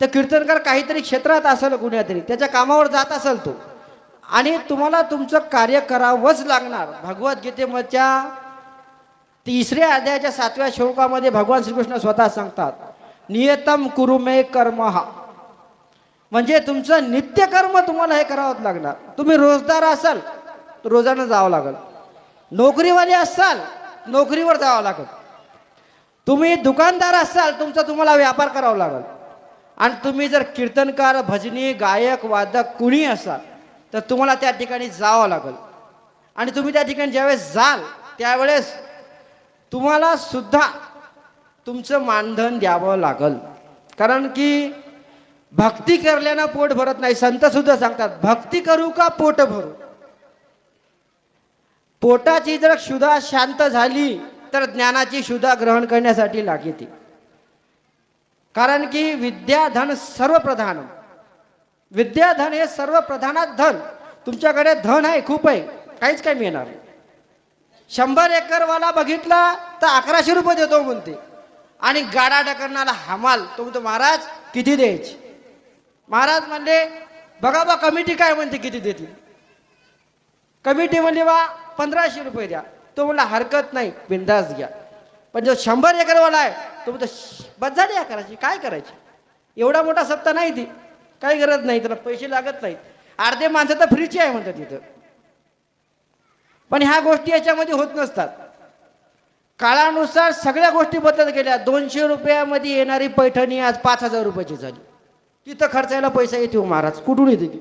तर कीर्तनकार काहीतरी क्षेत्रात असेल, कुणीतरी त्याच्या कामावर जात असेल तो, आणि तुम्हाला तुमचं कार्य करावंच लागणार. भगवद्गीतेमधच्या 3ऱ्या अध्यायाच्या 7व्या श्लोकामध्ये भगवान श्रीकृष्ण स्वतः सांगतात, नियतम कुरु मे कर्मः, म्हणजे तुमचं नित्यकर्म तुम्हाला हे करावंच लागणार. तुम्ही रोजदार असाल तर रोजानं जावं लागेल, नोकरीवाले असाल नोकरीवर जावं लागेल, तुम्ही दुकानदार असाल तुमचा तुम्हाला व्यापार करावा लागेल, आणि तुम्ही जर कीर्तनकार, भजनी, गायक, वादक कुणी असाल तर तुम्हाला त्या ठिकाणी जावं लागेल. आणि तुम्ही त्या ठिकाणी ज्यावेळेस जाल त्यावेळेस तुम्हाला सुद्धा तुमचं मानधन द्यावं लागेल. कारण की भक्ती करल्यानं पोट भरत नाही. संत सुद्धा सांगतात, भक्ती करू का पोट भरू. पोटाची जर क्षुधा शांत झाली तर ज्ञानाची क्षुधा ग्रहण करण्यासाठी लागते. कारण की विद्याधन सर्वप्रधान, विद्याधन हे सर्वप्रधानात धन. तुमच्याकडे धन आहे, खूप आहे, काहीच काही मिळणार. 100 एकरवाला बघितला तर 1100 रुपये देतो म्हणते, आणि गाडा डकरणाला हमाल तो म्हणतो महाराज किती द्यायची. महाराज म्हणले बघा बा कमिटी काय म्हणते किती देतील. कमिटी म्हणली बा 1500 रुपये द्या. तो म्हणला हरकत नाही, बिंदास घ्या. पण जो 100 एकरवाला आहे तो म्हणतो बस झाली करायची, काय करायची, एवढा मोठा सप्ताह नाही ती, काही गरज नाही, त्याला पैसे लागत नाहीत, अर्धे माणसं तर फ्रीची आहे म्हणतात तिथं. पण ह्या गोष्टी याच्यामध्ये होत नसतात. काळानुसार सगळ्या गोष्टी बदलत गेल्या. 200 रुपयामध्ये येणारी पैठणी आज 5000 रुपयाची झाली. तिथं खर्चायला पैसा येतो महाराज, कुठून येते ती.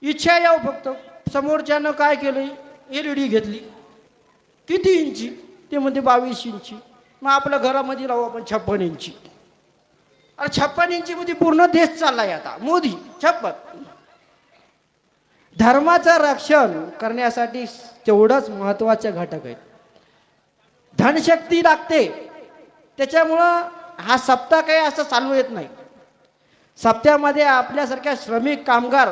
इच्छा याव फक्त. समोरच्यानं काय केलं, LED घेतली, किती इंची, ते म्हणते 22 इंची. मग आपल्या घरामध्ये लावू आपण 56 इंची. अरे 56 इंची मध्ये पूर्ण देश चाललाय आता, मोदी 56. धर्माचं रक्षण करण्यासाठी तेवढंच महत्वाचे घटक आहेत. धनशक्ती लागते, त्याच्यामुळं हा सप्ताह काही असं चालू येत नाही. सप्त्यामध्ये आपल्यासारख्या श्रमिक कामगार